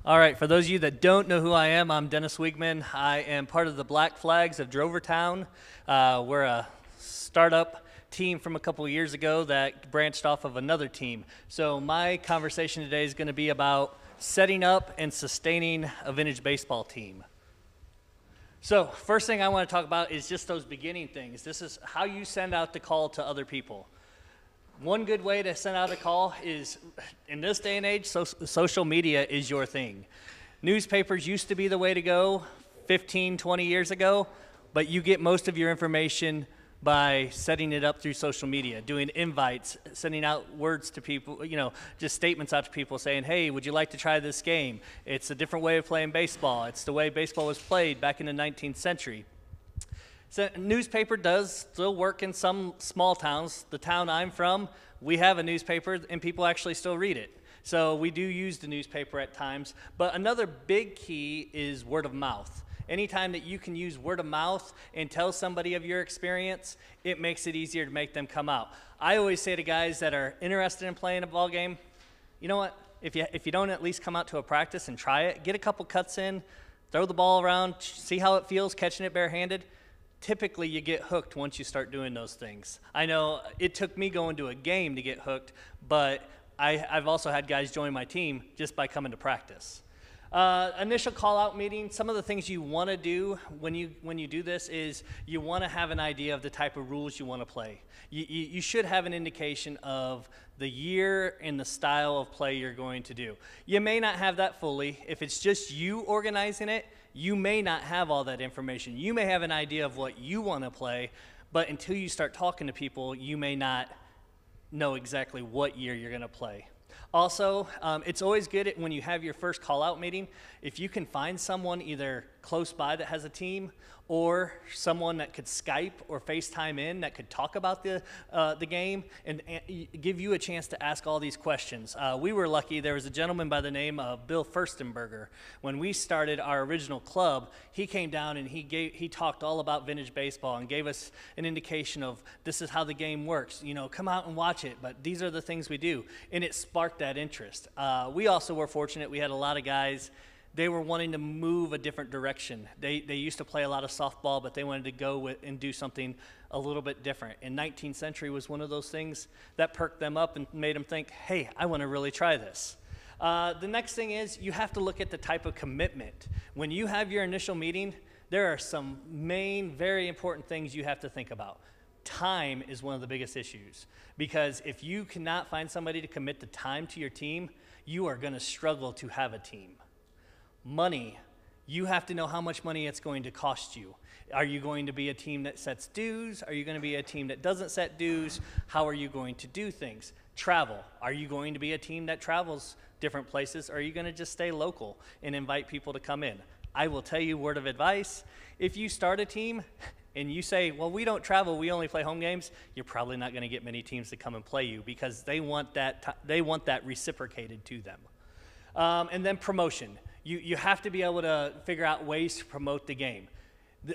All right, for those of you that don't know who I am, I'm Dennis Wiegmann. I am part of the Black Flags of Drovertown. We're a startup team from a couple of years ago that branched off of another team. So my conversation today is going to be about setting up and sustaining a vintage baseball team. So first thing I want to talk about is just those beginning things. This is how you send out the call to other people. One good way to send out a call is, in this day and age, social media is your thing. Newspapers used to be the way to go 15, 20 years ago, but you get most of your information by setting it up through social media, doing invites, sending out words to people, just statements out to people saying, hey, would you like to try this game? It's a different way of playing baseball. It's the way baseball was played back in the 19th century. So newspaper does still work in some small towns. The town I'm from, we have a newspaper and people actually still read it. So we do use the newspaper at times. But another big key is word of mouth. Anytime that you can use word of mouth and tell somebody of your experience, it makes it easier to make them come out. I always say to guys that are interested in playing a ball game, you know what, if you don't at least come out to a practice and try it, get a couple cuts in, throw the ball around, see how it feels catching it barehanded. Typically, you get hooked once you start doing those things. I know it took me going to a game to get hooked, but I've also had guys join my team just by coming to practice. Initial call-out meeting, some of the things you want to do when you do this is you want to have an idea of the type of rules you want to play. You should have an indication of the year and the style of play you're going to do. You may not have that fully. If it's just you organizing it, you may not have all that information. You may have an idea of what you want to play, but until you start talking to people, you may not know exactly what year you're going to play. Also, it's always good when you have your first call-out meeting, if you can find someone either close by that has a team or someone that could Skype or FaceTime in that could talk about the game and give you a chance to ask all these questions. We were lucky. There was a gentleman by the name of Bill Furstenberger. When we started our original club, he came down and he talked all about vintage baseball and gave us an indication of this is how the game works. Come out and watch it, but these are the things we do. And it sparked that interest. We also were fortunate. We had a lot of guys. They were wanting to move a different direction. They used to play a lot of softball, but they wanted to go and do something a little bit different. And 19th century was one of those things that perked them up and made them think, hey, I want to really try this. The next thing is you have to look at the type of commitment. When you have your initial meeting, there are some main, very important things you have to think about. Time is one of the biggest issues because if you cannot find somebody to commit the time to your team, you are going to struggle to have a team. Money, you have to know how much money it's going to cost you. Are you going to be a team that sets dues? Are you going to be a team that doesn't set dues? How are you going to do things? Travel, are you going to be a team that travels different places? Or are you going to just stay local and invite people to come in? I will tell you, word of advice, if you start a team and you say, well, we don't travel, we only play home games, you're probably not going to get many teams to come and play you because they want that reciprocated to them. And then promotion. You have to be able to figure out ways to promote the game.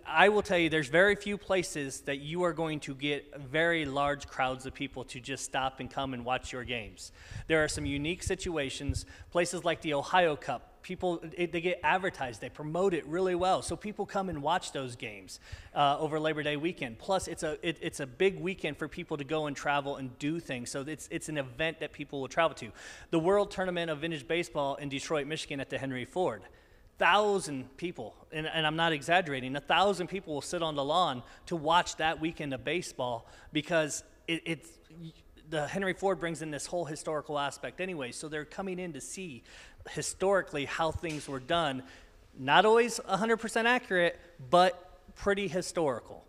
I will tell you, there's very few places that you are going to get very large crowds of people to just stop and come and watch your games. There are some unique situations, places like the Ohio Cup. People, they get advertised, they promote it really well, so people come and watch those games over Labor Day weekend. Plus, it's a big weekend for people to go and travel and do things, so it's an event that people will travel to. The World Tournament of Vintage Baseball in Detroit, Michigan at the Henry Ford. 1,000 people, and I'm not exaggerating, 1,000 people will sit on the lawn to watch that weekend of baseball because the Henry Ford brings in this whole historical aspect anyway, so they're coming in to see historically how things were done. Not always 100% accurate, but pretty historical.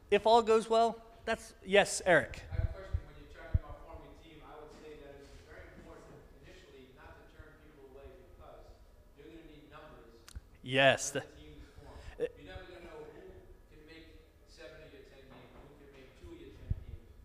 If all goes well, yes, Eric. I have a question. When you're talking about forming a team, I would say that it's very important initially not to turn people away because you're going to need numbers. Yes. When the team is formed. You're never going to know who can make 7 of your 10 games, who can make 2 of your 10 games.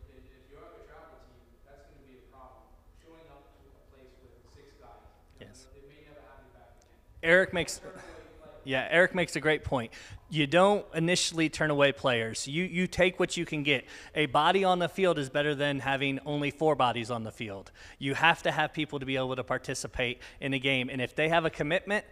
If you're a travel team, that's going to be a problem. Showing up to a place with 6 guys. Yes. They may never have you back again. Eric makes. Turn away players. Yeah, Eric makes a great point. You don't initially turn away players. You take what you can get. A body on the field is better than having only 4 bodies on the field. You have to have people to be able to participate in a game. And if they have a commitment,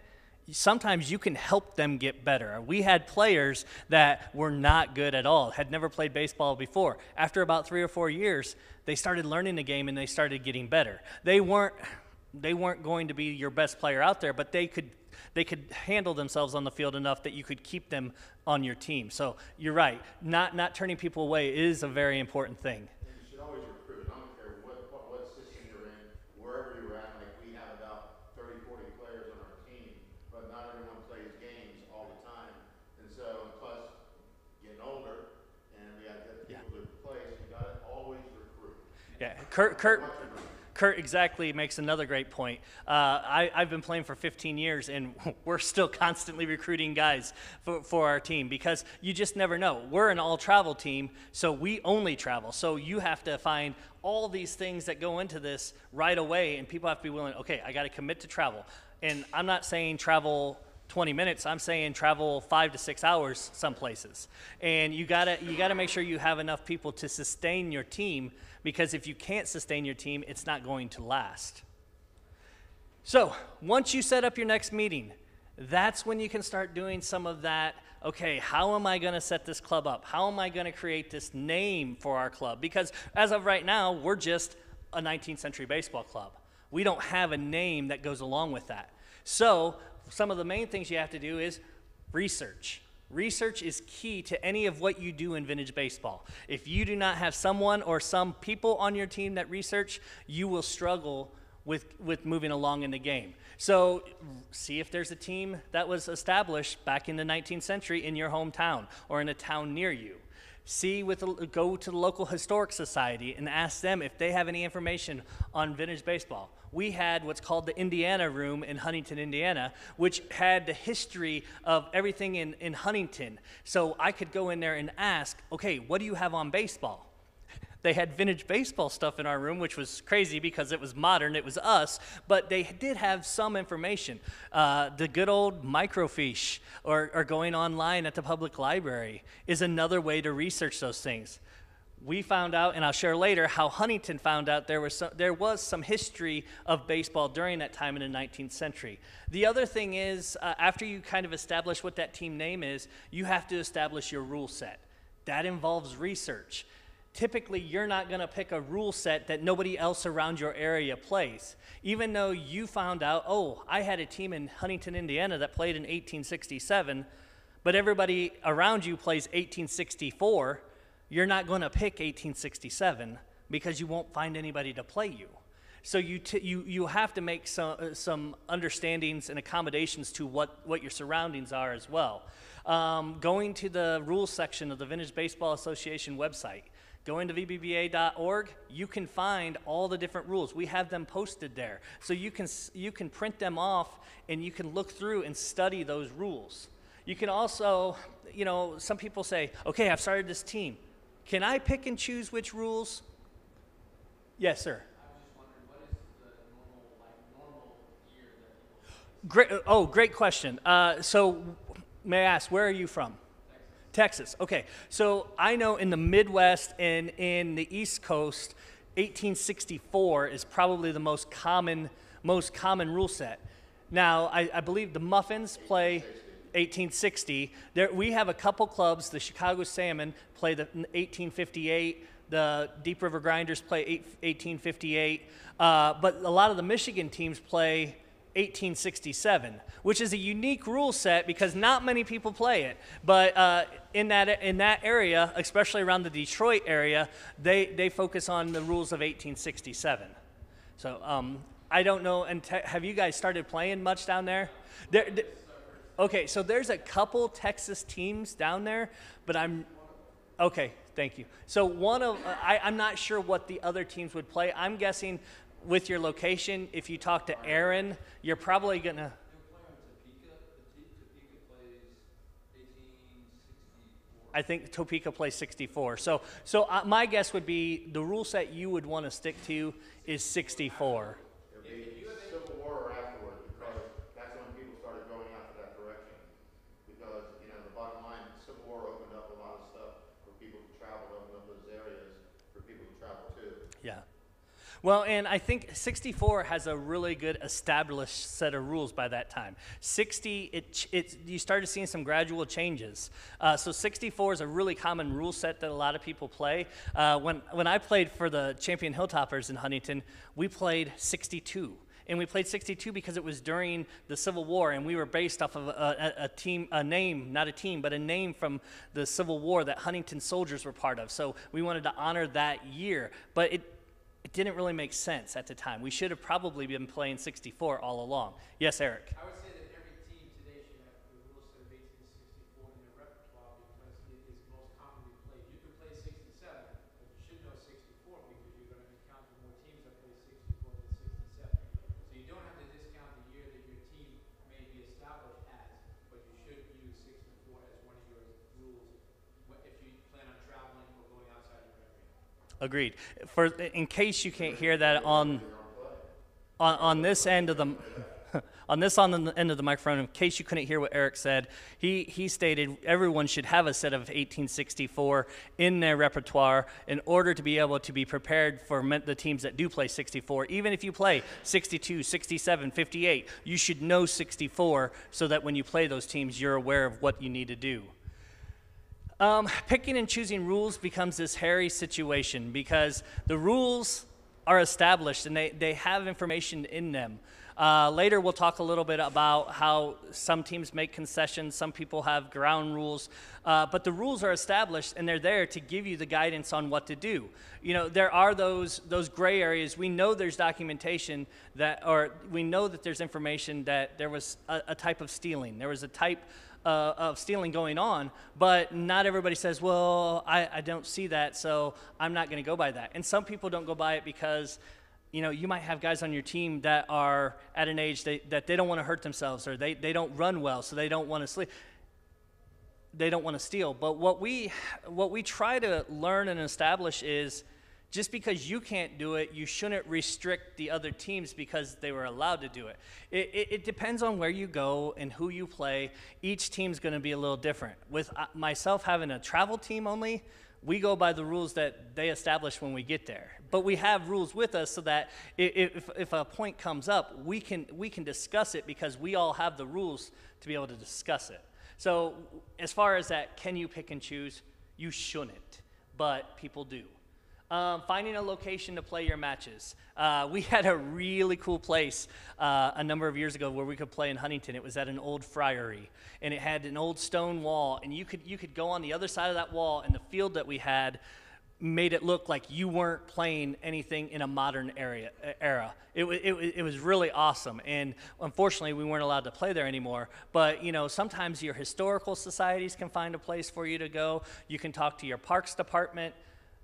sometimes you can help them get better. We had players that were not good at all, had never played baseball before. After about 3 or 4 years, they started learning the game and they started getting better. They weren't going to be your best player out there, but they could handle themselves on the field enough that you could keep them on your team. So you're right. Not turning people away is a very important thing. You should always recruit. I don't care what system you're in, wherever you're at. Like we have about 30, 40 players on our team, but not everyone plays games all the time. And so, plus getting older, and we have to get people to replace. You got to always recruit. Yeah, Kurt exactly makes another great point. I've been playing for 15 years, and we're still constantly recruiting guys for our team because you just never know. We're an all-travel team, so we only travel. So you have to find all these things that go into this right away, and people have to be willing, okay, I got to commit to travel. And I'm not saying travel 20 minutes, I'm saying travel 5 to 6 hours some places. And you gotta make sure you have enough people to sustain your team, because if you can't sustain your team, it's not going to last. So once you set up your next meeting, that's when you can start doing some of that. Okay, how am I going to set this club up? How am I going to create this name for our club? Because as of right now, we're just a 19th century baseball club. We don't have a name that goes along with that. So some of the main things you have to do is research. Research is key to any of what you do in vintage baseball. If you do not have someone or some people on your team that research, you will struggle with moving along in the game. So see if there's a team that was established back in the 19th century in your hometown or in a town near you. Go to the local historic society and ask them if they have any information on vintage baseball. We had what's called the Indiana Room in Huntington, Indiana, which had the history of everything in Huntington. So I could go in there and ask, okay, what do you have on baseball? They had vintage baseball stuff in our room, which was crazy because it was modern, it was us, but they did have some information. The good old microfiche or going online at the public library is another way to research those things. We found out, and I'll share later, how Huntington found out there was some history of baseball during that time in the 19th century. The other thing is, after you kind of establish what that team name is, you have to establish your rule set. That involves research. Typically, you're not going to pick a rule set that nobody else around your area plays. Even though you found out, oh, I had a team in Huntington, Indiana that played in 1867, but everybody around you plays 1864, you're not going to pick 1867 because you won't find anybody to play you. So you have to make some understandings and accommodations to what your surroundings are as well. Going to the rules section of the Vintage Baseball Association website, going to VBBA.org, you can find all the different rules. We have them posted there. So you can print them off and you can look through and study those rules. You can also, some people say, okay, I've started this team. Can I pick and choose which rules? Yes, sir. I was just wondering, what is the normal year that people play? Great question. So may I ask, where are you from? Texas. Okay. So I know in the Midwest and in the East Coast, 1864 is probably the most common rule set. Now, I believe the Muffins play 1860. We have a couple clubs. The Chicago Salmon play the 1858. The Deep River Grinders play 1858. But a lot of the Michigan teams play 1867, which is a unique rule set because not many people play it. But in that area, especially around the Detroit area, they focus on the rules of 1867. So I don't know. And have you guys started playing much down there? Okay, so there's a couple Texas teams down there, but okay, thank you. So I'm not sure what the other teams would play. I'm guessing with your location, if you talk to Aaron, you're probably going to. They'll play on Topeka. Topeka plays 1864. I think Topeka plays 64. So my guess would be the rule set you would want to stick to is 64. Civil War or afterward, because that's when people started going after that direction. Yeah. Well, and I think 64 has a really good established set of rules by that time. 60, you started seeing some gradual changes. So 64 is a really common rule set that a lot of people play. When I played for the champion Hilltoppers in Huntington, we played 62. And we played 62 because it was during the Civil War, and we were based off of a name from the Civil War that Huntington soldiers were part of. So we wanted to honor that year. But it didn't really make sense at the time. We should have probably been playing 64 all along. Yes, Eric? I would say that every team today should have the rule set of 1864 in their repertoire because it is most commonly played. You can play 67, but you should know 64 because you're going to encounter more teams that play 64 than 67. So you don't have to discount the year that your team may be established as, but you should use 64 as one of your rules if you plan on traveling or going outside your area. Agreed. In case you can't hear that on this end of the on the end of the microphone, in case you couldn't hear what Eric said, he stated everyone should have a set of 1864 in their repertoire in order to be able to be prepared for the teams that do play 64. Even if you play 62, 67, 58, you should know 64 so that when you play those teams, you're aware of what you need to do. Picking and choosing rules becomes this hairy situation because the rules are established and they have information in them. Later we'll talk a little bit about how some teams make concessions, some people have ground rules, but the rules are established and they're there to give you the guidance on what to do. You know, there are those gray areas. We know there's documentation or we know that there's information that there was a type of stealing. There was a type of stealing going on, but not everybody says, well, I don't see that, so I'm not going to go by that. And some people don't go by it because, you know, you might have guys on your team that are at an age that they don't want to hurt themselves, or they don't run well, so they don't want to sleep. They don't want to steal. But what we try to learn and establish is just because you can't do it, you shouldn't restrict the other teams because they were allowed to do it. It depends on where you go and who you play. Each team's going to be a little different. With myself having a travel team only, we go by the rules that they establish when we get there. But we have rules with us so that if a point comes up, we can discuss it because we all have the rules to be able to discuss it. So as far as that, can you pick and choose? You shouldn't, but people do. Finding a location to play your matches. We had a really cool place a number of years ago where we could play in Huntington. It was at an old friary, and it had an old stone wall, and you could go on the other side of that wall, and the field that we had made it look like you weren't playing anything in a modern era. It was really awesome, and unfortunately we weren't allowed to play there anymore. But you know, sometimes your historical societies can find a place for you to go. You can talk to your parks department.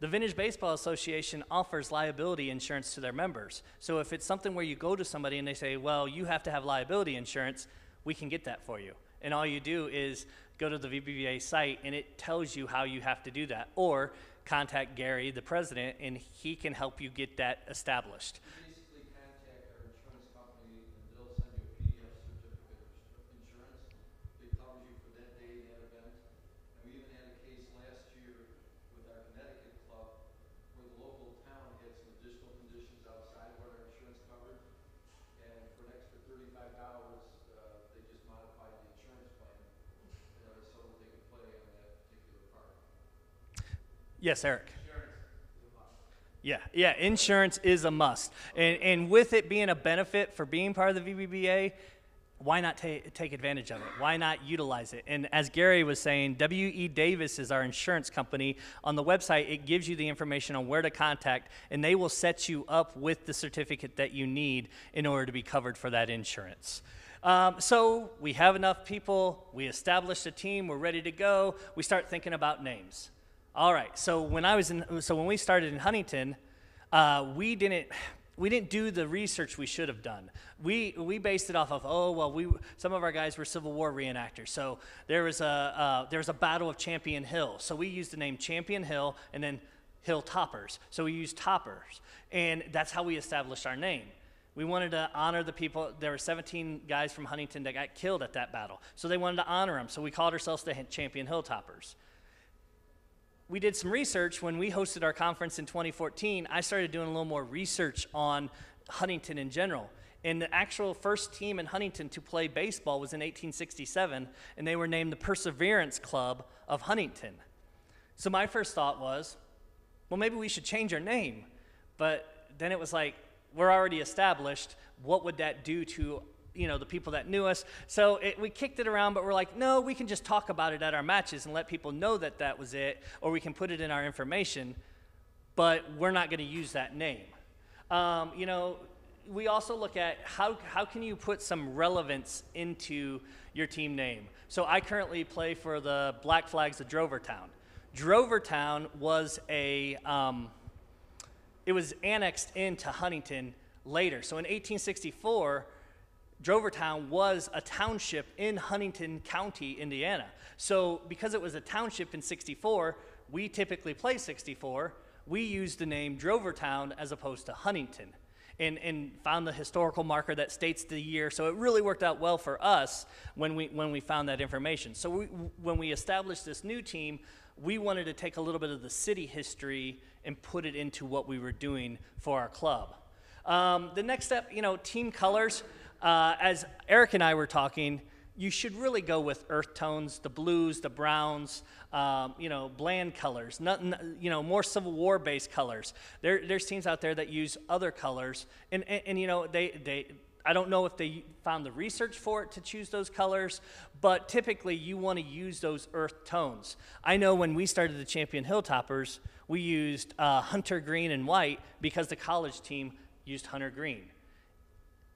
The Vintage Baseball Association offers liability insurance to their members. So if it's something where you go to somebody and they say, well, you have to have liability insurance, we can get that for you. And all you do is go to the VBBA site and it tells you how you have to do that. Or contact Gary, the president, and he can help you get that established. You basically contact our insurance company and they'll send you a PDF certificate of insurance that covers you for that day, that event. And we even had a case last year with our Connecticut club where the local town had some additional conditions outside what our insurance covered. And for an extra $35, they just modified the insurance plan so that they could play on that particular part. Yes, Eric. Yeah, insurance is a must. And with it being a benefit for being part of the VBBA, why not take advantage of it? Why not utilize it? And as Gary was saying, W.E. Davis is our insurance company. On the website, it gives you the information on where to contact, and they will set you up with the certificate that you need in order to be covered for that insurance. So we have enough people. We established a team. We're ready to go. We start thinking about names. All right, so when we started in Huntington, we didn't do the research we should have done. We based it off of some of our guys were Civil War reenactors, so there was a battle of Champion Hill, so we used the name Champion Hill and then Hilltoppers, so we used toppers, and that's how we established our name. We wanted to honor the people. There were 17 guys from Huntington that got killed at that battle, so they wanted to honor them, so we called ourselves the Champion Hilltoppers. we did some research when we hosted our conference in 2014. I started doing a little more research on Huntington in general. And the actual first team in Huntington to play baseball was in 1867, and they were named the Perseverance Club of Huntington. So my first thought was, well, maybe we should change our name. But then it was like, we're already established. What would that do to, the people that knew us? So we kicked it around, but we're like, no, we can just talk about it at our matches and let people know that that was it, or we can put it in our information, but we're not going to use that name. We also look at how can you put some relevance into your team name. So I currently play for the Black Flags of Drovertown. Drovertown was it was annexed into Huntington later. So in 1864, Drovertown was a township in Huntington County, Indiana. So because it was a township in 64, we typically play 64. We use the name Drovertown as opposed to Huntington. And found the historical marker that states the year. So it really worked out well for us when we found that information. So when we established this new team, we wanted to take a little bit of the city history and put it into what we were doing for our club. The next step, team colors. As Eric and I were talking, you should really go with earth tones, the blues, the browns, bland colors, more Civil War based colors. There's teams out there that use other colors, and I don't know if they found the research for it to choose those colors, but typically you want to use those earth tones. I know when we started the Champion Hilltoppers, we used hunter green and white because the college team used hunter green.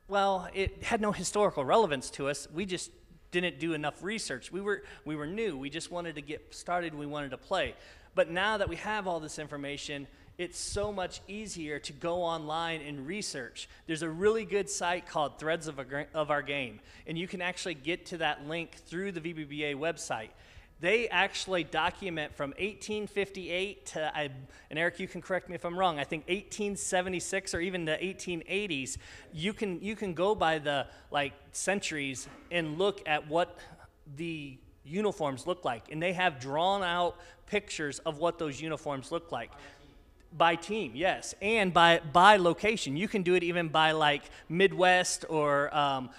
Well, it had no historical relevance to us. We just didn't do enough research. We were new. We just wanted to get started. We wanted to play. But now that we have all this information, it's so much easier to go online and research. There's a really good site called Threads of Our Game, and you can actually get to that link through the VBBA website. They actually document from 1858 to, and Eric, you can correct me if I'm wrong, I think 1876 or even the 1880s. You can go by the centuries and look at what the uniforms look like, and they have drawn out pictures of what those uniforms look like. By team, yes, and by location. You can do it even by Midwest or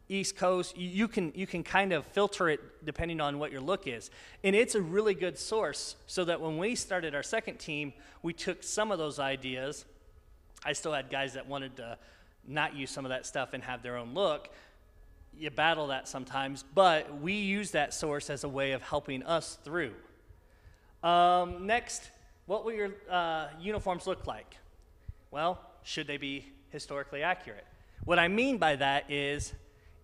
East Coast. You can kind of filter it depending on what your look is, and it's a really good source. So that when we started our second team, we took some of those ideas. I still had guys that wanted to not use some of that stuff and have their own look. You battle that sometimes, but we use that source as a way of helping us through. Next. What will your uniforms look like? Well, should they be historically accurate? What I mean by that is,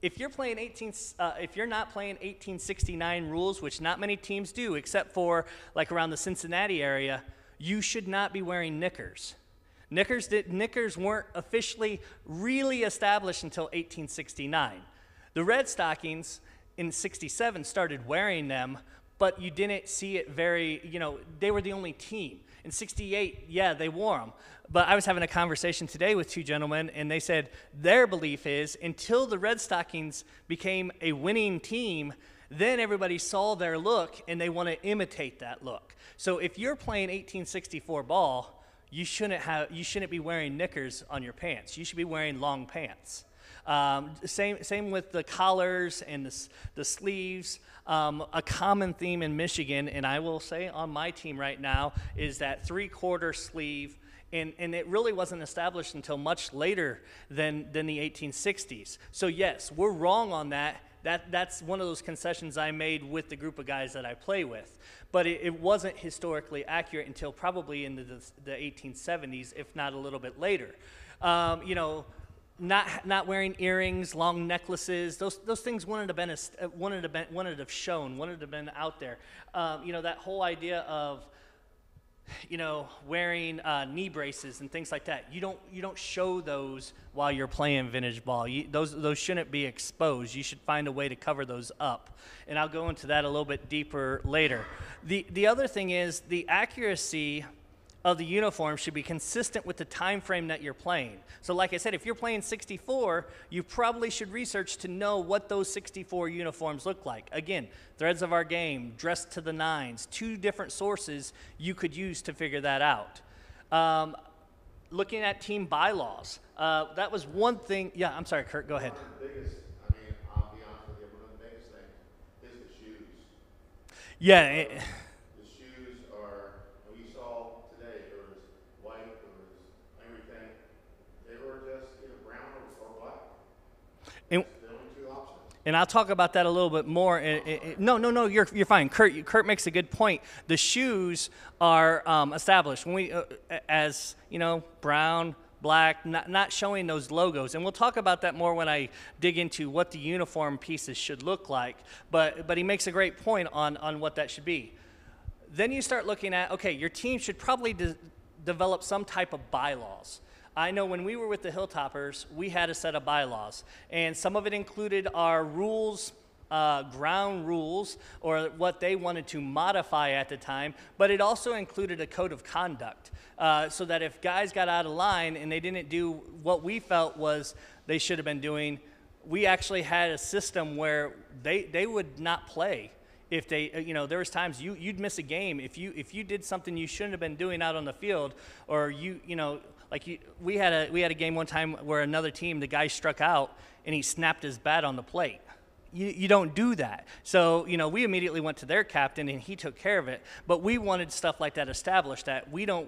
if you're not playing 1869 rules, which not many teams do, except for around the Cincinnati area, you should not be wearing knickers. Knickers weren't officially really established until 1869. The Red Stockings in '67 started wearing them, but you didn't see it they were the only team. In '68, yeah, they wore them. But I was having a conversation today with two gentlemen, and they said their belief is until the Red Stockings became a winning team, then everybody saw their look, and they want to imitate that look. So if you're playing 1864 ball, you shouldn't be wearing knickers on your pants. You should be wearing long pants. Same with the collars and the sleeves. A common theme in Michigan, and I will say on my team right now, is that 3/4 sleeve, and it really wasn't established until much later than the 1860s. So yes, we're wrong on that. That's one of those concessions I made with the group of guys that I play with. But it wasn't historically accurate until probably in the 1870s, if not a little bit later. Not wearing earrings, long necklaces, those things wouldn't have shown, wouldn't have been out there. That whole idea of wearing knee braces and things like that. You don't show those while you're playing vintage ball. Those shouldn't be exposed. You should find a way to cover those up. And I'll go into that a little bit deeper later. The other thing is the accuracy of the uniform should be consistent with the time frame that you're playing. So like I said, if you're playing 64, you probably should research to know what those 64 uniforms look like. Again, Threads of Our Game, Dressed to the Nines, 2 different sources you could use to figure that out. Looking at team bylaws, that was one thing. Yeah, I'm sorry, Kurt, go ahead. One of the biggest, I mean, I'll be honest with you, one of the biggest things is the shoes. Yeah. The shoes are, we saw today, there was white, there was everything. They were just either brown or black. And, The only 2 options. and I'll talk about that a little bit more. No, you're fine. Kurt makes a good point. The shoes are established when we, as you know, brown, black, not showing those logos. And we'll talk about that more when I dig into what the uniform pieces should look like. But he makes a great point on what that should be. Then you start looking at, okay, your team should probably develop some type of bylaws. I know when we were with the Hilltoppers, we had a set of bylaws, and some of it included our rules, ground rules, or what they wanted to modify at the time, but it also included a code of conduct, so that if guys got out of line and they didn't do what we felt was they should have been doing, we actually had a system where they would not play. If they, there was times you'd miss a game if you did something you shouldn't have been doing out on the field, or we had a game one time where another team, the guy struck out and he snapped his bat on the plate. You don't do that. So we immediately went to their captain and he took care of it. But we wanted stuff like that established, that we don't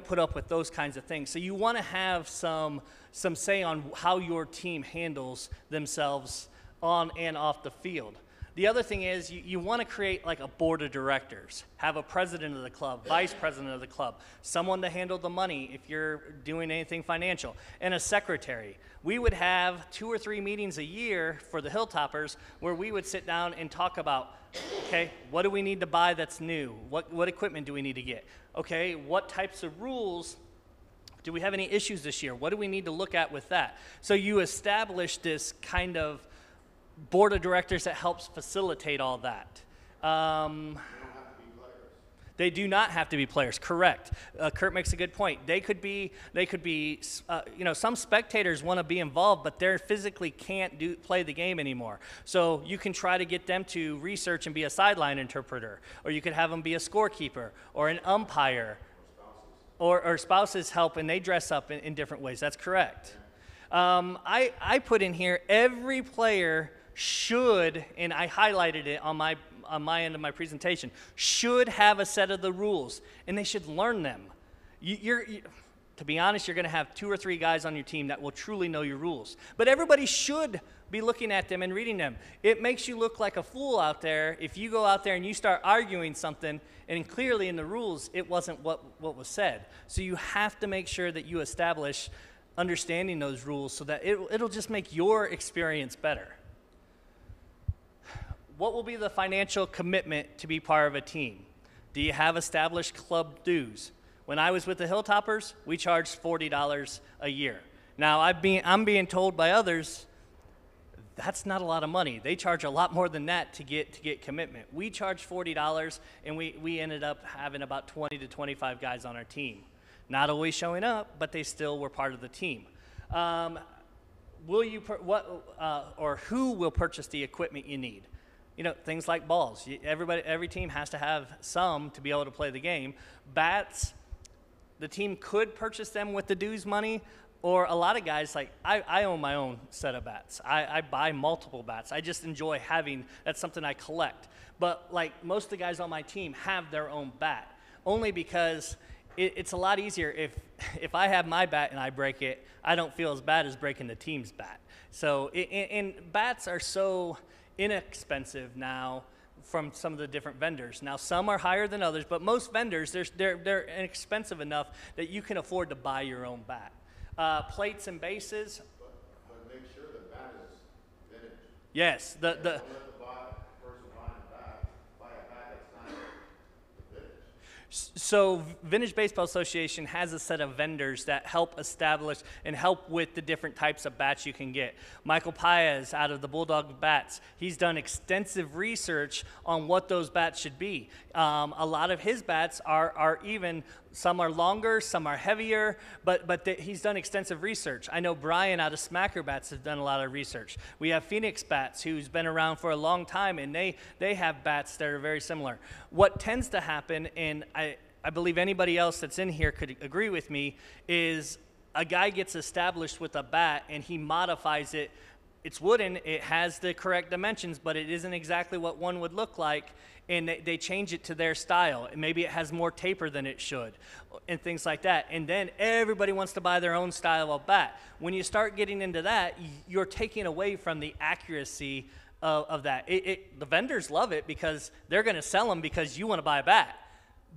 put up with those kinds of things. So you want to have some say on how your team handles themselves on and off the field. The other thing is you want to create like a board of directors, have a president of the club, vice president of the club, someone to handle the money if you're doing anything financial, and a secretary. We would have 2 or 3 meetings a year for the Hilltoppers where we would sit down and talk about, okay, what do we need to buy that's new? What equipment do we need to get? Okay, what types of rules? Do we have any issues this year? What do we need to look at with that? So you establish this kind of board of directors that helps facilitate all that. They do not have to be players. Correct. Kurt makes a good point. They could be. Some spectators want to be involved, but they physically can't play the game anymore. So you can try to get them to research and be a sideline interpreter, or you could have them be a scorekeeper or an umpire, or spouses help and they dress up in different ways. That's correct. I put in here every player should, and I highlighted it on my end of my presentation, should have a set of the rules, and they should learn them. To be honest, you're going to have 2 or 3 guys on your team that will truly know your rules, but everybody should be looking at them and reading them. It makes you look like a fool out there if you go out there and you start arguing something, and clearly in the rules it wasn't what was said. So you have to make sure that you establish understanding those rules so that it'll just make your experience better. What will be the financial commitment to be part of a team? Do you have established club dues? When I was with the Hilltoppers, we charged $40 a year. Now, I'm being told by others that's not a lot of money. They charge a lot more than that to get commitment. We charged $40, and we ended up having about 20 to 25 guys on our team. Not always showing up, but they still were part of the team. Who will purchase the equipment you need? Things like balls. Every team has to have some to be able to play the game. Bats, the team could purchase them with the dues money, or a lot of guys, like I own my own set of bats. I buy multiple bats. I just enjoy having, that's something I collect. But like most of the guys on my team have their own bat, only because it's a lot easier if I have my bat and I break it, I don't feel as bad as breaking the team's bat. So, and bats are so inexpensive now from some of the different vendors. Now, some are higher than others, but most vendors, they're inexpensive enough that you can afford to buy your own bat. Plates and bases. But make sure the bat is vintage. Yes. Don't let the person buying a bat buy a bat that's not vintage. So Vintage Baseball Association has a set of vendors that help establish and help with the different types of bats you can get. Michael Paez out of the Bulldog Bats, he's done extensive research on what those bats should be. A lot of his bats are even Some are longer, some are heavier, but he's done extensive research. I know Brian out of Smacker Bats has done a lot of research. We have Phoenix Bats, who's been around for a long time, and they have bats that are very similar. What tends to happen, and I believe anybody else that's in here could agree with me, is a guy gets established with a bat and he modifies it. It's wooden, it has the correct dimensions, but it isn't exactly what one would look like, and they change it to their style. Maybe it has more taper than it should, and things like that. And then everybody wants to buy their own style of bat. When you start getting into that, you're taking away from the accuracy of that. The vendors love it because they're going to sell them because you want to buy a bat.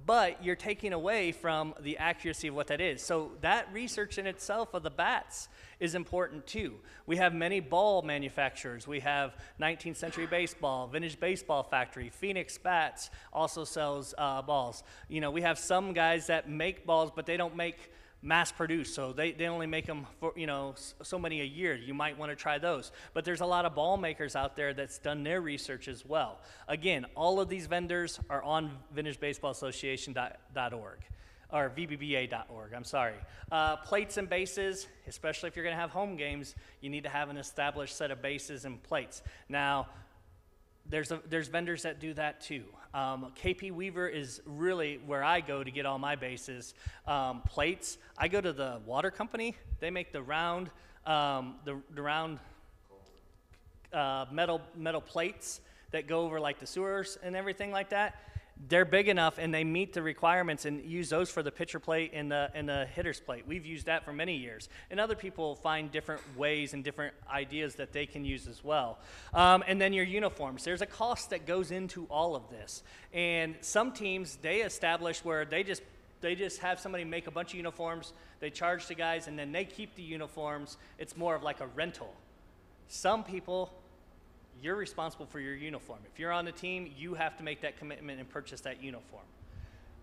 But you're taking away from the accuracy of what that is. So that research in itself of the bats is important too. We have many ball manufacturers. We have 19th Century Baseball, Vintage Baseball Factory, Phoenix Bats also sells balls. You know, we have some guys that make balls, but they don't make mass produced, so they only make them for, you know, so many a year. You might want to try those. But there's a lot of ball makers out there that's done their research as well. Again, all of these vendors are on VintageBaseballAssociation.org, or VBBA.org, I'm sorry. Plates and bases, especially if you're going to have home games, you need to have an established set of bases and plates. Now, there's vendors that do that too. KP Weaver is really where I go to get all my bases. Plates, I go to the water company. They make the round, metal plates that go over like the sewers and everything like that. They're big enough and they meet the requirements, and use those for the pitcher plate and the hitter's plate. We've used that for many years. And other people find different ways and different ideas that they can use as well. And then your uniforms. There's a cost that goes into all of this. And some teams, they establish where they just have somebody make a bunch of uniforms, they charge the guys, and then they keep the uniforms. It's more of like a rental. Some people, you're responsible for your uniform. If you're on the team, you have to make that commitment and purchase that uniform.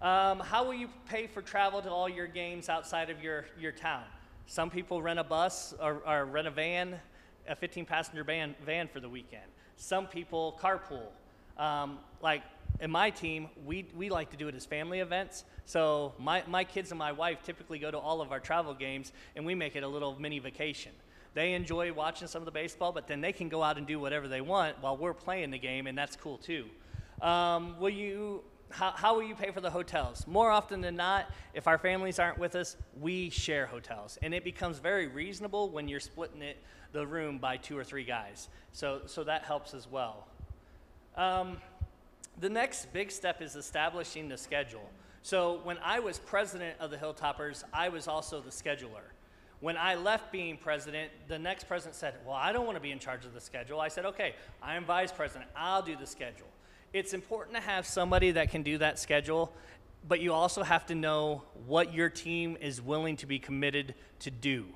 How will you pay for travel to all your games outside of your town? Some people rent a bus or rent a van, a 15-passenger van for the weekend. Some people carpool. Like in my team, we like to do it as family events. So my kids and my wife typically go to all of our travel games, and we make it a little mini vacation. They enjoy watching some of the baseball, but then they can go out and do whatever they want while we're playing the game, and that's cool too. How will you pay for the hotels? More often than not, if our families aren't with us, we share hotels, and it becomes very reasonable when you're splitting the room by 2 or 3 guys. So that helps as well. The next big step is establishing the schedule. So when I was president of the Hilltoppers, I was also the scheduler. When I left being president, the next president said, well, I don't want to be in charge of the schedule. I said, okay, I am vice president. I'll do the schedule. It's important to have somebody that can do that schedule, but you also have to know what your team is willing to be committed to do.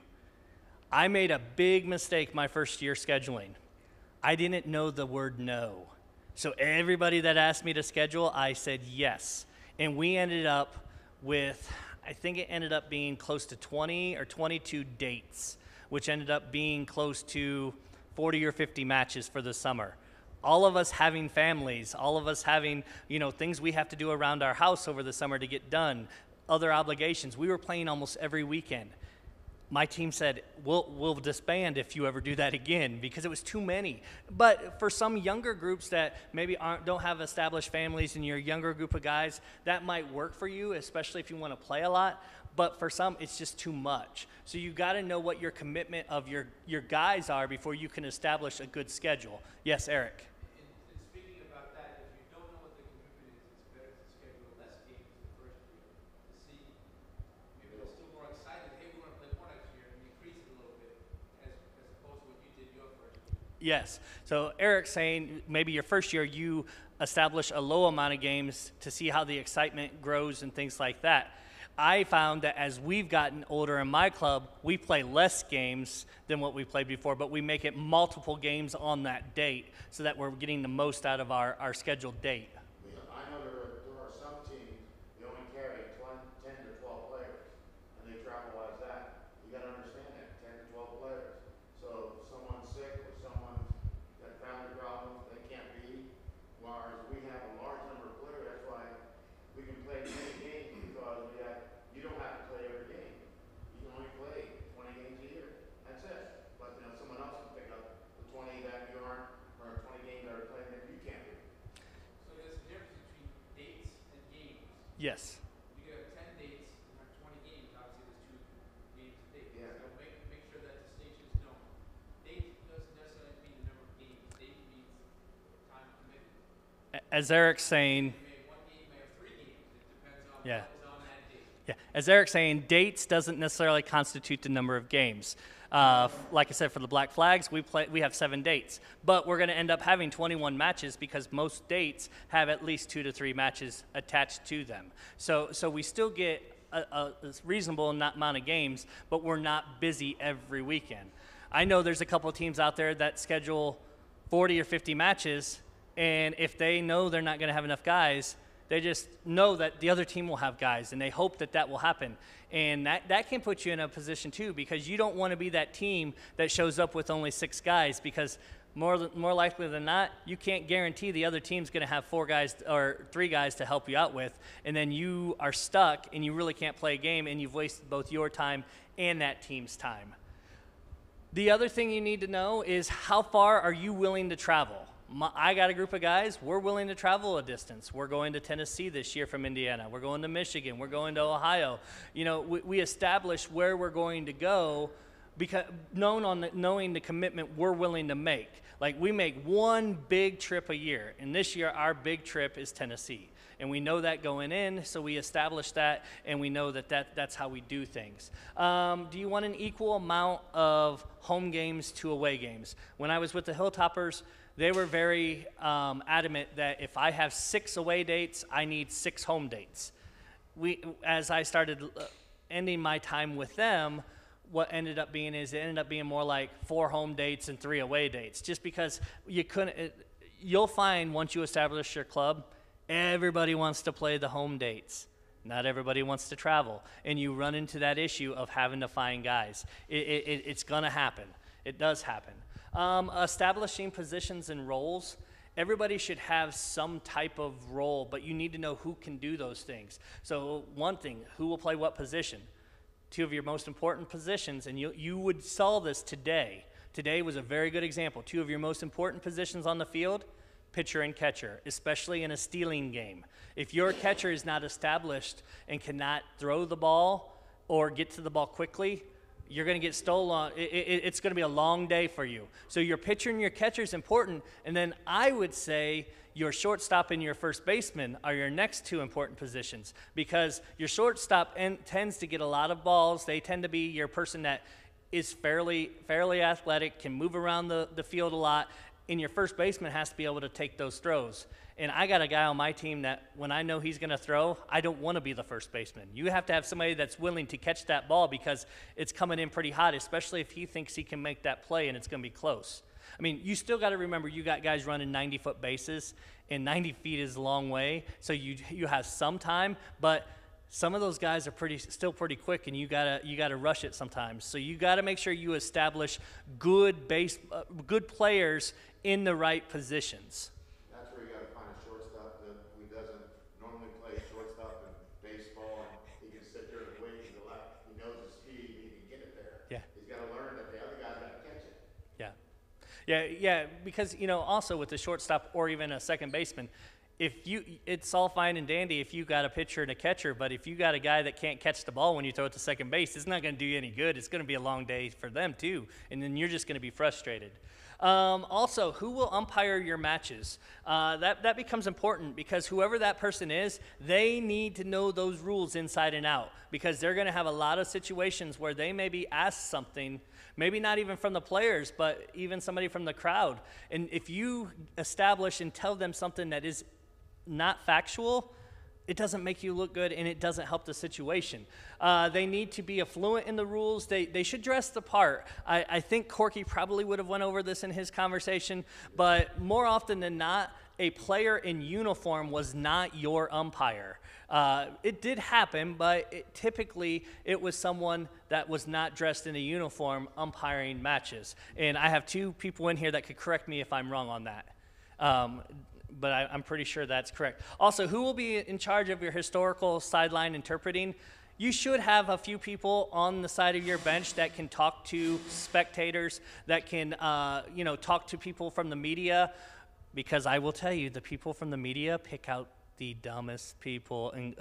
I made a big mistake my first year scheduling. I didn't know the word no. So everybody that asked me to schedule, I said yes. And we ended up with, I think it ended up being close to 20 or 22 dates, which ended up being close to 40 or 50 matches for the summer. All of us having families, all of us having, you know, things we have to do around our house over the summer to get done, other obligations. We were playing almost every weekend. My team said, we'll disband if you ever do that again, because it was too many. But for some younger groups that maybe don't have established families and you're a younger group of guys, that might work for you, especially if you want to play a lot. But for some, it's just too much. So you got to know what your commitment of your guys are before you can establish a good schedule. Yes, Eric? And speaking about that, if you don't know what the commitment is, it's better to schedule less games the first year to see maybe they're still more excited. Hey, we want to play more next year, and increase it a little bit as opposed to what you did your first year. Yes. So Eric's saying maybe your first year you establish a low amount of games to see how the excitement grows and things like that. I found that as we've gotten older in my club, we play less games than what we played before, but we make it multiple games on that date so that we're getting the most out of our scheduled date. I know there are some teams, they only carry 10 to 12 players, and they travel like that. You gotta understand that, 10 to 12 players. So if someone's sick or someone's got family problems, they can't be. Whereas we have a large number of players, that's why we can play many games, because we have Yes. You could have 10 dates and have 20 games. Obviously, there's 2 games a day. Yeah. So make sure that distinction is known. Date doesn't necessarily mean the number of games. Date means time committed. As Eric's saying, One game may have 3 games. It depends on yeah. what is on that date. Yeah, as Eric's saying, dates doesn't necessarily constitute the number of games. Like I said, for the Black Flags, we have 7 dates, but we're going to end up having 21 matches because most dates have at least 2 to 3 matches attached to them. So we still get a reasonable amount of games, but we're not busy every weekend. I know there's a couple of teams out there that schedule 40 or 50 matches, and if they know they're not going to have enough guys, they just know that the other team will have guys, and they hope that that will happen. And that can put you in a position, too, because you don't want to be that team that shows up with only 6 guys, because more likely than not, you can't guarantee the other team's going to have 4 guys or 3 guys to help you out with, and then you are stuck, and you really can't play a game, and you've wasted both your time and that team's time. The other thing you need to know is how far are you willing to travel? I got a group of guys, we're willing to travel a distance. We're going to Tennessee this year from Indiana. We're going to Michigan. We're going to Ohio. You know, we establish where we're going to go because knowing the commitment we're willing to make. Like, we make one big trip a year, and this year our big trip is Tennessee. And we know that going in, so we establish that, and we know that's how we do things. Do you want an equal amount of home games to away games? When I was with the Hilltoppers, they were very adamant that if I have 6 away dates, I need 6 home dates. As I started ending my time with them, what ended up being is it ended up being more like 4 home dates and 3 away dates, just because you couldn't. You'll find once you establish your club, everybody wants to play the home dates. Not everybody wants to travel, and you run into that issue of having to find guys. It's going to happen. It does happen. Establishing positions and roles. Everybody should have some type of role, but you need to know who can do those things. So one thing, who will play what position? 2 of your most important positions, and you would saw this today. Today was a very good example. 2 of your most important positions on the field, pitcher and catcher, especially in a stealing game. If your catcher is not established and cannot throw the ball or get to the ball quickly, you're going to get stolen. It's going to be a long day for you. So your pitcher and your catcher is important, and then I would say your shortstop and your first baseman are your next 2 important positions, because your shortstop tends to get a lot of balls. They tend to be your person that is fairly athletic, can move around the field a lot, and your first baseman has to be able to take those throws. And I got a guy on my team that when I know he's going to throw, I don't want to be the first baseman. You have to have somebody that's willing to catch that ball because it's coming in pretty hot, especially if he thinks he can make that play and it's going to be close. I mean, you still got to remember you got guys running 90-foot bases, and 90 feet is a long way, so you have some time, but some of those guys are still pretty quick, and you gotta rush it sometimes. So you got to make sure you establish good players in the right positions. That's where you got to find a shortstop who doesn't normally play shortstop in baseball, and he can sit there and wait to the left. He knows his speed, he can get it there. Yeah. He's got to learn that the other guy's got to catch it. Yeah, because, also with the shortstop or even a second baseman, it's all fine and dandy if you got a pitcher and a catcher, but if you got a guy that can't catch the ball when you throw it to second base, it's not going to do you any good. It's going to be a long day for them too, and then you're just going to be frustrated. Also, who will umpire your matches? That becomes important, because whoever that person is, they need to know those rules inside and out, because they're going to have a lot of situations where they may be asked something, maybe not even from the players, but even somebody from the crowd. And if you establish and tell them something that is not factual, it doesn't make you look good, and it doesn't help the situation. They need to be affluent in the rules. They should dress the part. I think Corky probably would have went over this in his conversation, but more often than not, a player in uniform was not your umpire. It did happen, but typically it was someone that was not dressed in a uniform umpiring matches. And I have 2 people in here that could correct me if I'm wrong on that. But I'm pretty sure that's correct. Also, who will be in charge of your historical sideline interpreting? You should have a few people on the side of your bench that can talk to spectators, that can talk to people from the media, because I will tell you, the people from the media pick out the dumbest people, and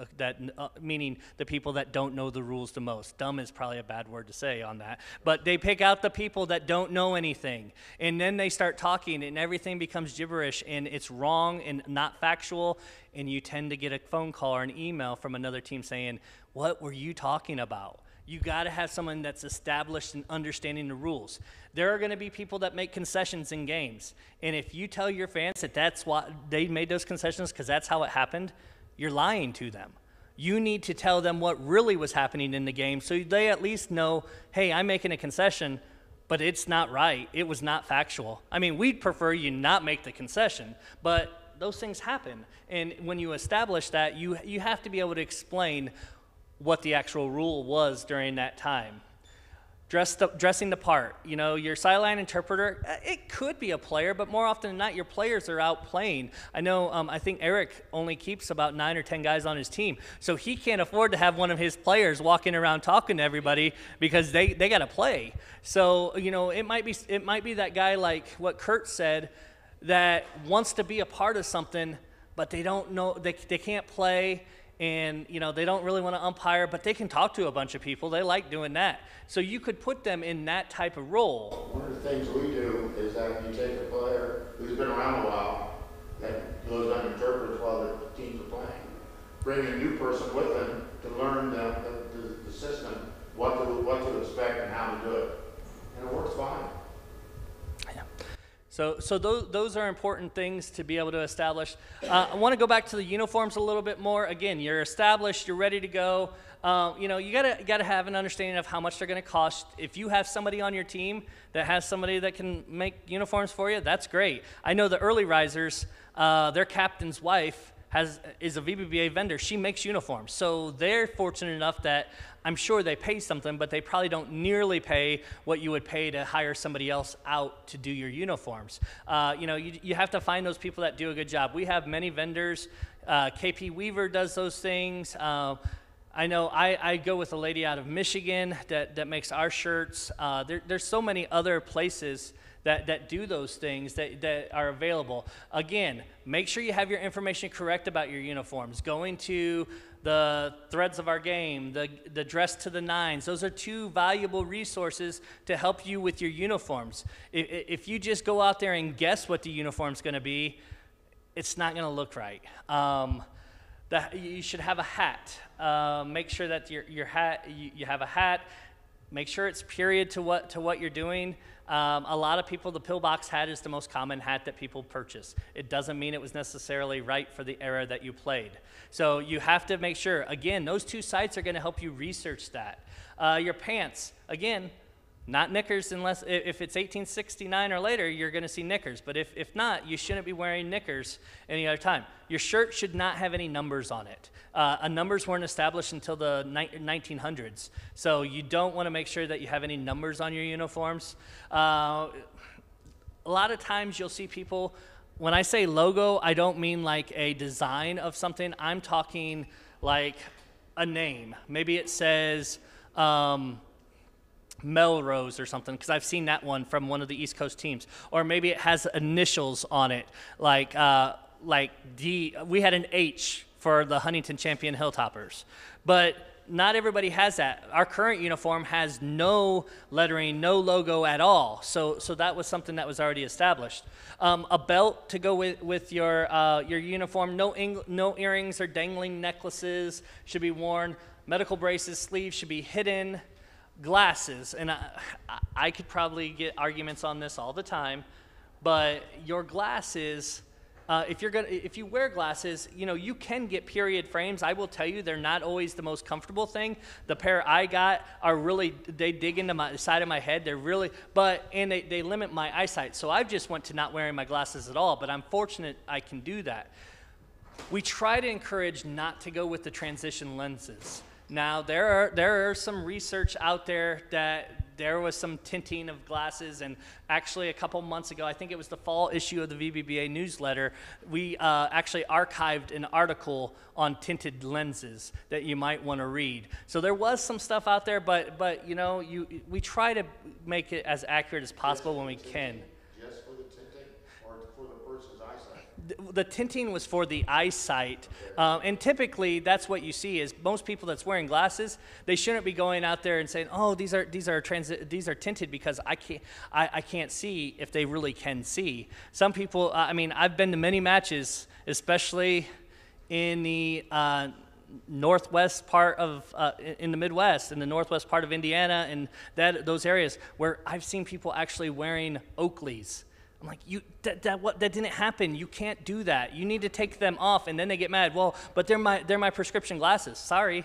meaning the people that don't know the rules the most. Dumb is probably a bad word to say on that, but they pick out the people that don't know anything, and then they start talking, and everything becomes gibberish, and it's wrong and not factual, and you tend to get a phone call or an email from another team saying, "What were you talking about?" You got to have someone that's established in understanding the rules. There are going to be people that make concessions in games. And if you tell your fans that that's why they made those concessions because that's how it happened, you're lying to them. You need to tell them what really was happening in the game so they at least know, hey, I'm making a concession, but it's not right. It was not factual. I mean, we'd prefer you not make the concession, but those things happen. And when you establish that, you have to be able to explain what the actual rule was during that time. Dressing the part. You know, your sideline interpreter, it could be a player, but more often than not, your players are out playing. I know, I think Eric only keeps about 9 or 10 guys on his team, so he can't afford to have one of his players walking around talking to everybody because they got to play. So, you know, it might be that guy like what Kurt said that wants to be a part of something, but they don't know, they can't play. And, you know, they don't really want to umpire, but they can talk to a bunch of people. They like doing that. So you could put them in that type of role. One of the things we do is that you take a player who's been around a while, that goes on interprets while the teams are playing, bring a new person with them to learn the system, what to expect and how to do it. And it works fine. So those are important things to be able to establish. I want to go back to the uniforms a little bit more. Again, you're established, you're ready to go. You know, you gotta have an understanding of how much they're going to cost. If you have somebody on your team that has somebody that can make uniforms for you, that's great. I know the early risers, their captain's wife is a VBBA vendor. She makes uniforms, so they're fortunate enough that I'm sure they pay something, but they probably don't nearly pay what you would pay to hire somebody else out to do your uniforms. You know, you have to find those people that do a good job. We have many vendors. KP Weaver does those things. I know I go with a lady out of Michigan that makes our shirts. There's so many other places that do those things that are available. Again, make sure you have your information correct about your uniforms. Going to the threads of our game, the dress to the nines, those are 2 valuable resources to help you with your uniforms. If you just go out there and guess what the uniform's going to be, it's not going to look right. You should have a hat. Make sure that your hat, you have a hat. Make sure it's period to what you're doing. A lot of people, the pillbox hat is the most common hat that people purchase. It doesn't mean it was necessarily right for the era that you played. So you have to make sure, again, those 2 sites are going to help you research that. Your pants, again, not knickers unless, if it's 1869 or later, you're going to see knickers. But if not, you shouldn't be wearing knickers any other time. Your shirt should not have any numbers on it. Numbers weren't established until the 1900s. So you don't want to make sure that you have any numbers on your uniforms. A lot of times you'll see people, when I say logo, I don't mean like a design of something. I'm talking like a name. Maybe it says Melrose or something, because I've seen that one from one of the East Coast teams. Or maybe it has initials on it, like D. We had an H for the Huntington champion Hilltoppers. But not everybody has that. Our current uniform has no lettering, no logo at all. So that was something that was already established. A belt to go with your uniform. No earrings or dangling necklaces should be worn. Medical braces, sleeves should be hidden. Glasses, and I could probably get arguments on this all the time, but your glasses, if you wear glasses, you know, you can get period frames. I will tell you, they're not always the most comfortable thing. The pair I got are really, they dig into the side of my head. They're really, and they limit my eyesight. So I've just went to not wearing my glasses at all, but I'm fortunate I can do that. We try to encourage not to go with the transition lenses. Now, there are some research out there that there was some tinting of glasses, and actually a couple months ago, I think it was the fall issue of the VBBA newsletter, we actually archived an article on tinted lenses that you might want to read. So there was some stuff out there, but you know, we try to make it as accurate as possible when we can. Just for the tinting or for the person's eyesight? the tinting was for the eyesight, and typically that's what you see is most people that's wearing glasses, they shouldn't be going out there and saying, oh, these are tinted because I can't see if they really can see. Some people, I mean, I've been to many matches, especially in the northwest part of in the Midwest, in the northwest part of Indiana, and those areas where I've seen people actually wearing Oakleys. I'm like, that didn't happen. You can't do that. You need to take them off, and then they get mad. Well, but they're my prescription glasses. Sorry,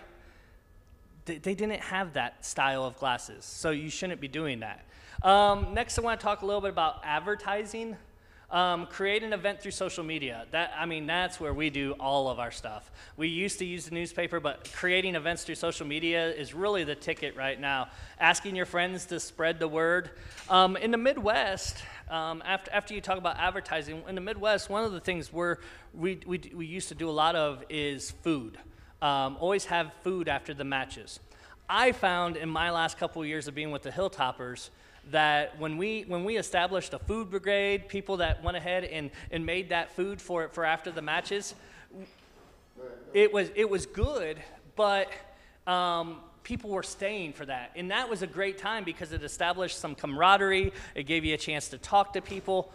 they didn't have that style of glasses, so you shouldn't be doing that. Next, I want to talk a little bit about advertising. Create an event through social media. That's where we do all of our stuff. We used to use the newspaper, but creating events through social media is really the ticket right now. Asking your friends to spread the word. In the Midwest, after you talk about advertising, in the Midwest, one of the things we used to do a lot of is food. Always have food after the matches. I found in my last couple of years of being with the Hilltoppers that when we established a food brigade, people that went ahead and made that food for after the matches, it was good, but people were staying for that. And that was a great time because it established some camaraderie, it gave you a chance to talk to people.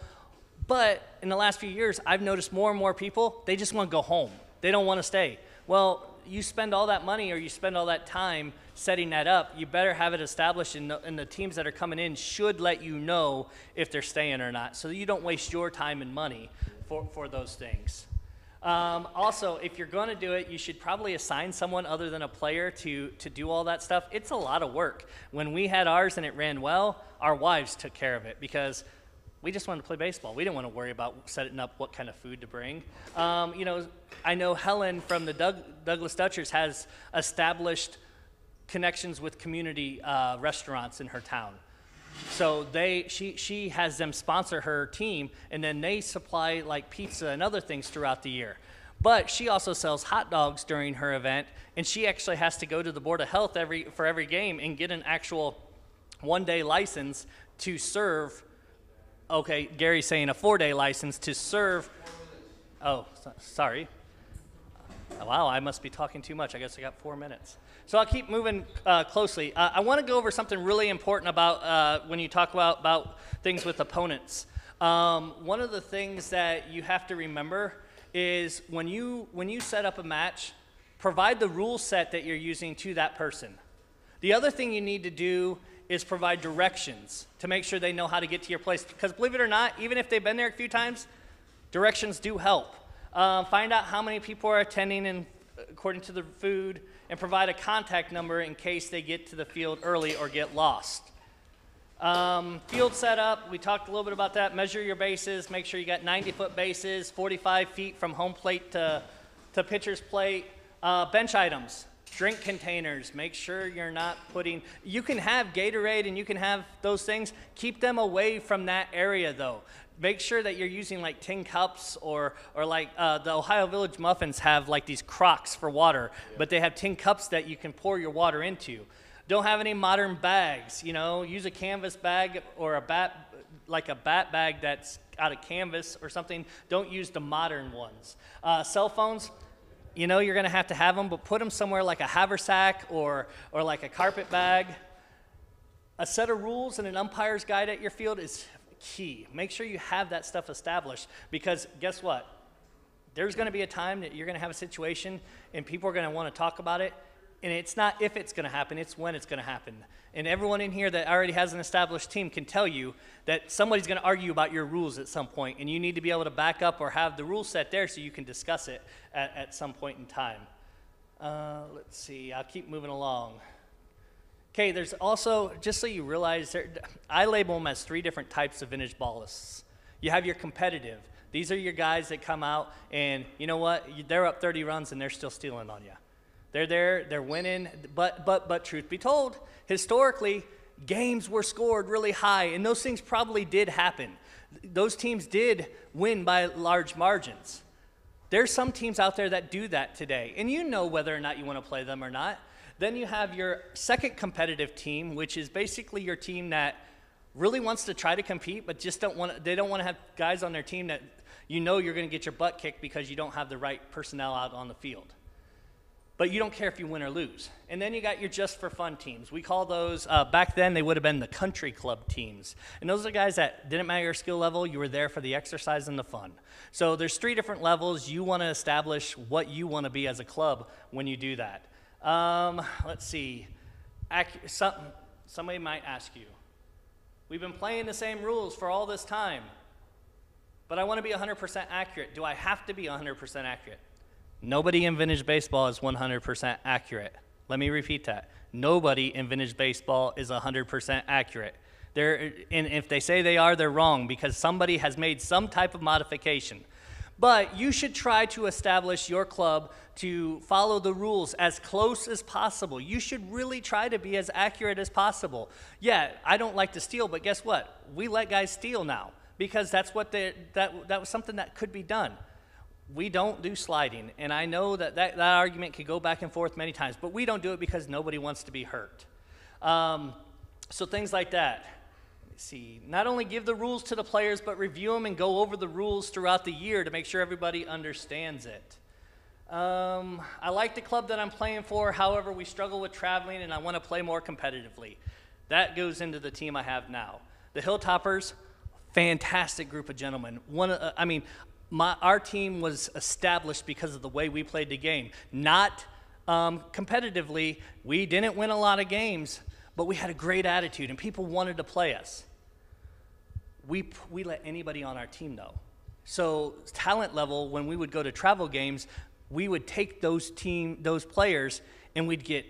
But in the last few years, I've noticed more and more people, they just want to go home. They don't want to stay. Well, you spend all that money or you spend all that time setting that up, you better have it established, and the teams that are coming in should let you know if they're staying or not, so you don't waste your time and money for those things. Also, if you're going to do it, you should probably assign someone other than a player to do all that stuff. It's a lot of work. When we had ours and it ran well, our wives took care of it because we just wanted to play baseball. We didn't want to worry about setting up what kind of food to bring. I know Helen from the Douglas Dutchers has established connections with community restaurants in her town. So she has them sponsor her team, and then they supply like pizza and other things throughout the year. But she also sells hot dogs during her event, and she actually has to go to the Board of Health for every game and get an actual one-day license to serve. Okay, Gary's saying a 4-day license to serve. Oh, sorry. Wow, I must be talking too much. I guess I got 4 minutes. So I'll keep moving closely. I want to go over something really important about when you talk about things with opponents. One of the things that you have to remember is when you set up a match, provide the rule set that you're using to that person. The other thing you need to do is provide directions to make sure they know how to get to your place. Because believe it or not, even if they've been there a few times, directions do help. Find out how many people are attending and according to the food, and provide a contact number in case they get to the field early or get lost. Field setup, we talked a little bit about that. Measure your bases, make sure you got 90-foot bases, 45 feet from home plate to pitcher's plate. Bench items, drink containers, make sure you're not putting, you can have Gatorade and you can have those things, keep them away from that area though. Make sure that you're using like tin cups or like the Ohio Village Muffins have like these crocks for water, but they have tin cups that you can pour your water into. Don't have any modern bags, use a canvas bag or a bat bag that's out of canvas or something. Don't use the modern ones. Cell phones, you're gonna have them, but put them somewhere like a haversack or like a carpet bag. A set of rules and an umpire's guide at your field is key. Make sure you have that stuff established, because guess what? There's going to be a time that you're going to have a situation and people are going to want to talk about it, and it's not if it's going to happen, it's when it's going to happen. And everyone in here that already has an established team can tell you that somebody's going to argue about your rules at some point, and you need to be able to back up or have the rule set there so you can discuss it at some point in time. Let's see, I'll keep moving along. Okay, there's also, just so you realize, I label them as 3 different types of vintage ballasts. You have your competitive. These are your guys that come out and, you know what, they're up 30 runs and they're still stealing on you. They're there, they're winning, but truth be told, historically, games were scored really high, and those things probably did happen. Those teams did win by large margins. There's some teams out there that do that today, and you know whether or not you want to play them or not. Then you have your second competitive team, which is basically your team that really wants to try to compete, but just they don't want to have guys on their team that You know you're going to get your butt kicked because you don't have the right personnel out on the field. But you don't care if you win or lose. And then you got your just for fun teams. We call those, back then they would have been the country club teams. And those are guys that didn't matter your skill level, you were there for the exercise and the fun. So there's 3 different levels. You want to establish what you want to be as a club when you do that. Let's see. Somebody might ask you, we've been playing the same rules for all this time, but I want to be 100% accurate. Do I have to be 100% accurate? Nobody in vintage baseball is 100% accurate. Let me repeat that. Nobody in vintage baseball is 100% accurate. And if they say they are, they're wrong because somebody has made some type of modification. But you should try to establish your club to follow the rules as close as possible. You should really try to be as accurate as possible. Yeah, I don't like to steal, but guess what? We let guys steal now because that's what that was something that could be done. We don't do sliding, and I know that argument could go back and forth many times, but we don't do it because nobody wants to be hurt. So things like that. Let me see. Not only give the rules to the players, but review them and go over the rules throughout the year to make sure everybody understands it. I like the club that I'm playing for. However, we struggle with traveling, and I want to play more competitively. That goes into the team I have now. The Hilltoppers, fantastic group of gentlemen. Our team was established because of the way we played the game. Not competitively. We didn't win a lot of games, but we had a great attitude, and people wanted to play us. We let anybody on our team, though. So talent level, when we would go to travel games, we would take those players, and we'd get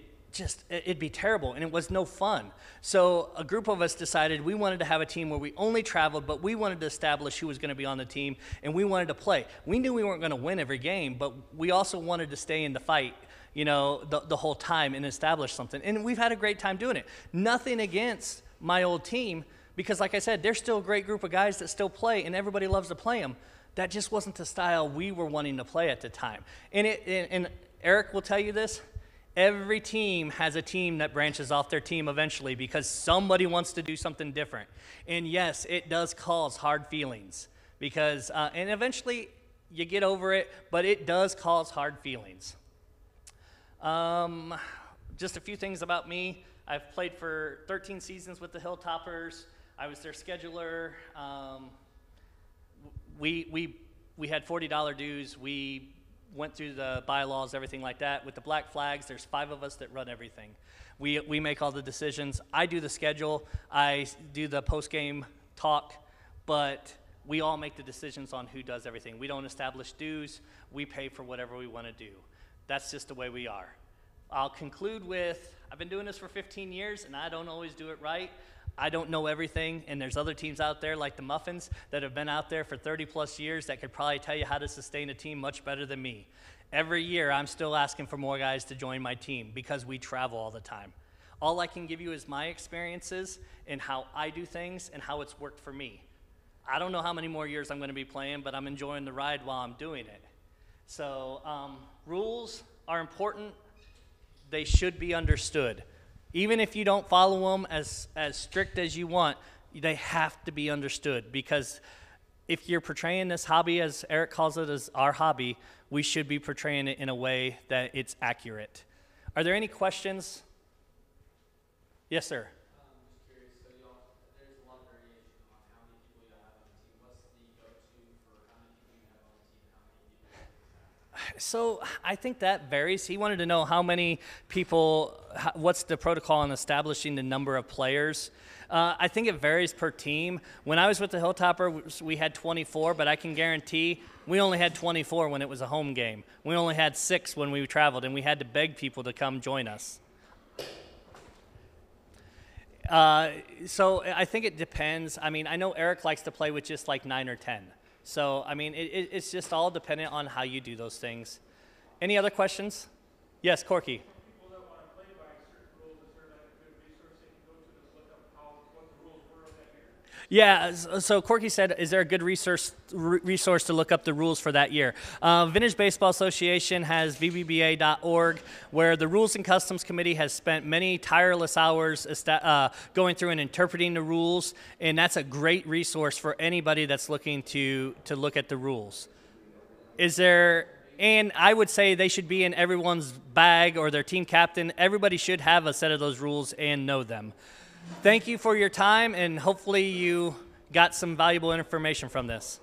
it'd be terrible, and it was no fun. So a group of us decided we wanted to have a team where we only traveled, but we wanted to establish who was going to be on the team, and we wanted to play. We knew we weren't going to win every game, but we also wanted to stay in the fight, the whole time and establish something. And we've had a great time doing it. Nothing against my old team, because like I said, they're still a great group of guys that still play, and everybody loves to play them. That just wasn't the style we were wanting to play at the time. And Eric will tell you this. Every team has a team that branches off their team eventually because somebody wants to do something different. And yes, it does cause hard feelings because, and eventually you get over it, but it does cause hard feelings. Just a few things about me. I've played for 13 seasons with the Hilltoppers. I was their scheduler. We had $40 dues. We went through the bylaws, everything like that. With the Black Flags, there's 5 of us that run everything. We make all the decisions. I do the schedule. I do the post-game talk, but we all make the decisions on who does everything. We don't establish dues. We pay for whatever we want to do. That's just the way we are. I'll conclude with, I've been doing this for 15 years, and I don't always do it right. I don't know everything, and there's other teams out there like the Muffins that have been out there for 30-plus years that could probably tell you how to sustain a team much better than me. Every year, I'm still asking for more guys to join my team because we travel all the time. All I can give you is my experiences and how I do things and how it's worked for me. I don't know how many more years I'm going to be playing, but I'm enjoying the ride while I'm doing it. So rules are important. They should be understood. Even if you don't follow them as strict as you want, they have to be understood because if you're portraying this hobby, as Eric calls it, as our hobby, we should be portraying it in a way that it's accurate. Are there any questions? Yes, sir. I'm just curious, so there's a lot of variation on how many people you have on the team. What's the go-to for how many people you have on the team, how many people you have? So I think that varies. He wanted to know how many people, what's the protocol in establishing the number of players. I think it varies per team. When I was with the Hilltopper, we had 24, but I can guarantee we only had 24 when it was a home game. We only had 6 when we traveled, and we had to beg people to come join us. So I think it depends. I mean, I know Eric likes to play with just like 9 or 10. So, I mean, it's just all dependent on how you do those things. Any other questions? Yes, Corky. People that want to play by certain rules, is there like a good resource they can go to look up what the rules were of that year? Yeah, so Corky said, is there a good resource to look up the rules for that year? Vintage Baseball Association has VBBA.org, where the Rules and Customs Committee has spent many tireless hours going through and interpreting the rules, and that's a great resource for anybody that's looking to look at the rules. And I would say they should be in everyone's bag or their team captain. Everybody should have a set of those rules and know them. Thank you for your time, and hopefully you got some valuable information from this.